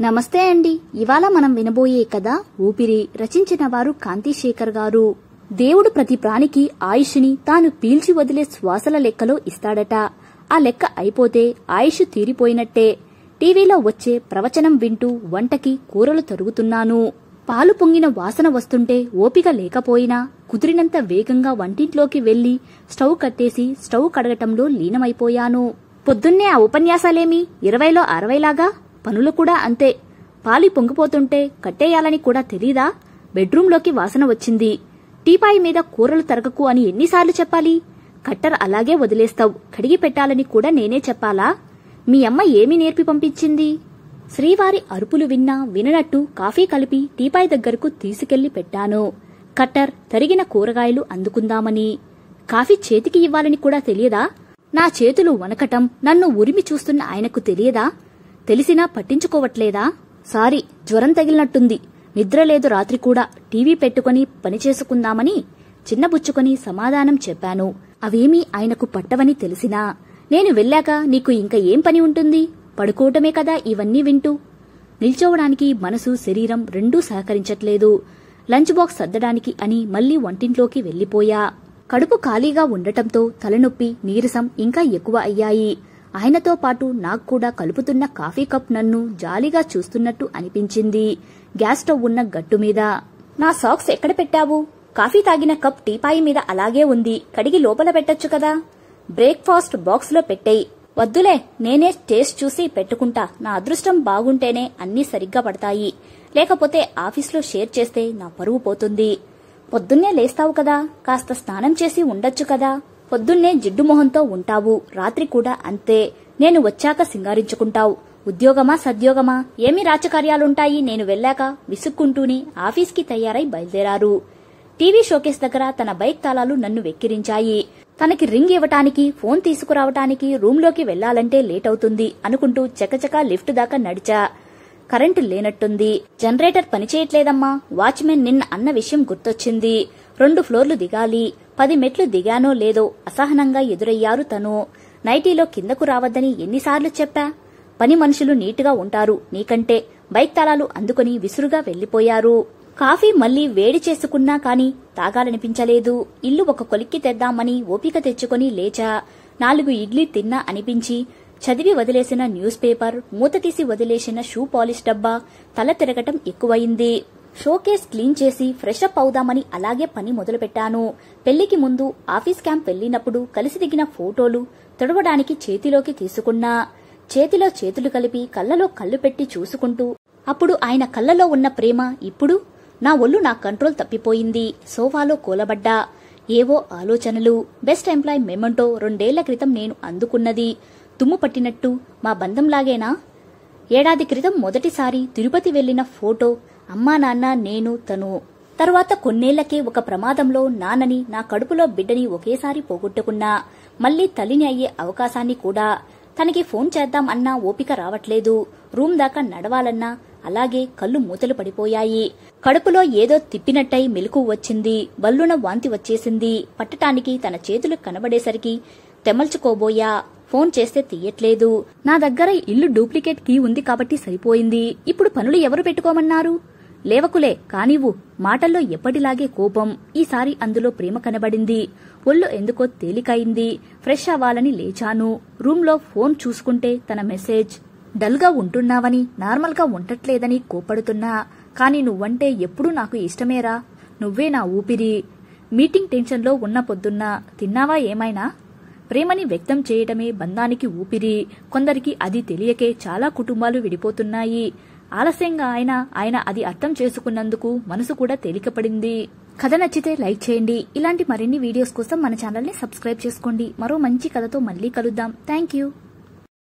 నమస్తే అండి. ఇవాళ మనం వినబోయే కథ ఊపిరి. రచించిన వారు కాంతిశేఖర్ గారు. దేవుడు ప్రతి ప్రాణికి ఆయుష్ని తాను పీల్చి వదిలే శ్వాసల లెక్కలో ఇస్తాడట. ఆ లెక్క అయిపోతే ఆయుష్ తీరిపోయినట్టే. టీవీలో వచ్చే ప్రవచనం వింటూ వంటకి కూరలు తరుగుతున్నాను. పాలు పొంగిన వాసన వస్తుంటే ఓపిక లేకపోయినా కుదిరినంత వేగంగా వంటింట్లోకి వెళ్లి స్టవ్ కట్టేసి స్టవ్ కడగటంలో లీనమైపోయాను. పొద్దున్నే ఆ ఉపన్యాసాలేమి 20లో 60లాగా? పనులు కూడా అంతే. పాలి పొంగిపోతుంటే కట్టేయాలని కూడా తెలీదా? బెడ్రూంలోకి వాసన వచ్చింది. టీపాయి మీద కూరలు తరగకు అని ఎన్నిసార్లు చెప్పాలి? కట్టర్ అలాగే వదిలేస్తావు, కడిగి పెట్టాలని కూడా నేనే చెప్పాలా? మీ అమ్మ ఏమి నేర్పి పంపించింది? శ్రీవారి అరుపులు విన్నా విననట్టు కాఫీ కలిపి టీపాయి దగ్గరకు తీసుకెళ్లి పెట్టాను. కట్టర్ తరిగిన కూరగాయలు అందుకుందామని. కాఫీ చేతికి ఇవ్వాలని కూడా తెలియదా? నా చేతులు వనకటం నన్ను ఉరిమి చూస్తున్న ఆయనకు తెలియదా? తెలిసినా పట్టించుకోవట్లేదా? సారీ, జ్వరం తగిలినట్టుంది, నిద్రలేదు రాత్రి కూడా, టీవీ పెట్టుకుని పనిచేసుకుందామని చిన్నబుచ్చుకొని సమాధానం చెప్పాను. అవేమీ ఆయనకు పట్టవని తెలిసినా నేను వెళ్ళాక నీకు ఇంక ఏం పని ఉంటుంది? పడుకోవటమే కదా ఇవన్నీ వింటూ. నిల్చోవడానికి మనసు శరీరం రెండూ సహకరించట్లేదు. లంచ్ బాక్స్ సర్దడానికి అని మళ్లీ వంటింట్లోకి వెళ్లిపోయా. కడుపు ఖాళీగా ఉండటంతో తలనొప్పి, నీరసం ఇంకా ఎక్కువ అయ్యాయి. ఆయనతో పాటు నాకు కూడా కలుపుతున్న కాఫీ కప్ నన్ను జాలిగా చూస్తున్నట్టు అనిపించింది. గ్యాస్ స్టవ్ ఉన్న గట్టు మీద. నా సాక్స్ ఎక్కడ పెట్టావు? కాఫీ తాగిన కప్ టీపాయి మీద అలాగే ఉంది, కడిగి లోపల పెట్టొచ్చు కదా. బ్రేక్ఫాస్ట్ బాక్స్ లో పెట్టేయి. వద్దులే, నేనే టేస్ట్ చూసి పెట్టుకుంటా. నా అదృష్టం బాగుంటేనే అన్నీ సరిగ్గా పడతాయి, లేకపోతే ఆఫీస్లో షేర్ చేస్తే నా పరువు పోతుంది. పొద్దున్నే లేస్తావు కదా, కాస్త స్నానం చేసి ఉండొచ్చు కదా. పొద్దున్నే జిడ్డు మొహంతో ఉంటావు, రాత్రి కూడా అంతే. నేను వచ్చాక సింగారించుకుంటావు. ఉద్యోగమా సద్యోగమా? ఏమి రాజకార్యాలుంటాయి నేను వెళ్ళాక? విసుక్కుంటూనే ఆఫీస్కి తయారై బయలుదేరారు. టీవీ షోకేస్ దగ్గర తన బైక్ తాళాలు నన్ను వెక్కిరించాయి. తనకి రింగ్ ఇవ్వటానికి, ఫోన్ తీసుకురావటానికి రూంలోకి వెళ్లాలంటే లేట్ అవుతుంది అనుకుంటూ చకచకా లిఫ్ట్ దాకా నడిచా. కరెంటు లేనట్టుంది. జనరేటర్ పనిచేయట్లేదమ్మా. వాచ్మెన్ నిన్న అన్న విషయం గుర్తొచ్చింది. 2 ఫ్లోర్లు దిగాలి. 10 మెట్లు దిగానో లేదో అసహనంగా ఎదురయ్యారు తను. నైటీలో కిందకు రావద్దని ఎన్నిసార్లు చెప్పా? పని మనుషులు నీటుగా ఉంటారు నీకంటే. బైక్ తాళాలు అందుకుని విసురుగా వెళ్లిపోయారు. కాఫీ మళ్లీ వేడి చేసుకున్నా కాని తాగాలనిపించలేదు. ఇల్లు ఒక కొలిక్కి తెద్దామని ఓపిక తెచ్చుకుని లేచా. 4 ఇడ్లీ తిన్నా అనిపించి చదివి వదిలేసిన న్యూస్ పేపర్, మూత తీసి వదిలేసిన షూ పాలిష్ డబ్బా, తల తిరగటం ఎక్కువయింది. షోకేస్ క్లీన్ చేసి ఫ్రెష్ అప్ అవుదామని అలాగే పని మొదలుపెట్టాను. పెళ్లికి ముందు ఆఫీస్ క్యాంప్ వెళ్లినప్పుడు కలిసి దిగిన ఫోటోలు తుడవడానికి చేతిలోకి తీసుకున్నా. చేతిలో చేతులు కలిపి కళ్లలో కళ్ళు పెట్టి చూసుకుంటూ, అప్పుడు ఆయన కళ్లలో ఉన్న ప్రేమ ఇప్పుడు నా ఒళ్ళు నా కంట్రోల్ తప్పిపోయింది. సోఫాలో కూలబడ్డా. ఏవో ఆలోచనలు. బెస్ట్ ఎంప్లాయ్ మెమంటో 2 ఏళ్ల క్రితం నేను అందుకున్నది. తుమ్ము పట్టినట్టు మా బంధంలాగేనా? ఏడాది క్రితం మొదటిసారి తిరుపతి వెళ్లిన ఫోటో. అమ్మా నాన్న, నేను, తను. తరువాత కొన్నేళ్లకే ఒక ప్రమాదంలో నాన్నని, నా కడుపులో బిడ్డని ఒకేసారి పోగొట్టుకున్నా. మళ్లీ తల్లిని అయ్యే అవకాశాన్ని కూడా. తనకి ఫోన్ చేద్దాం అన్నా ఓపిక రావట్లేదు. రూమ్ దాకా నడవాలన్నా అలాగే కళ్ళు మూతలు పడిపోయాయి. కడుపులో ఏదో తిప్పినట్టయి మెలకు వచ్చింది. బల్లున వాంతి వచ్చేసింది. పట్టటానికి తన చేతులు కనబడేసరికి తెమల్చుకోబోయా. ఫోన్ చేస్తే తీయట్లేదు. నా దగ్గర ఇల్లు డూప్లికేట్ కీ ఉంది కాబట్టి సరిపోయింది. ఇప్పుడు పనులు ఎవరు పెట్టుకోమన్నారు? లేవకులే కానివ్వు. మాటల్లో ఎప్పటిలాగే కోపం. ఈసారి అందులో ప్రేమ కనబడింది. ఒళ్ళు ఎందుకో తేలికయింది. ఫ్రెష్ అవ్వాలని లేచాను. రూంలో ఫోన్ చూసుకుంటే తన మెసేజ్. డల్గా ఉంటున్నావని, నార్మల్గా ఉండట్లేదని కోపడుతున్నా. కాని నువ్వంటే ఎప్పుడూ నాకు ఇష్టమేరా. నువ్వే నా ఊపిరి. మీటింగ్ టెన్షన్లో ఉన్న పొద్దున్న తిన్నావా ఏమైనా? ప్రేమని వ్యక్తం చేయటమే బంధానికి ఊపిరి. కొందరికి అది తెలియకే చాలా కుటుంబాలు విడిపోతున్నాయి. ఆలస్యంగా ఆయన అది అర్థం చేసుకున్నందుకు మనసు కూడా తేలికపడింది. కథ నచ్చితే లైక్ చేయండి. ఇలాంటి మరిన్ని వీడియోస్ కోసం మన ఛానల్ని సబ్స్క్రైబ్ చేసుకోండి. మరో మంచి కథతో మళ్ళీ కలుద్దాం. Thank you.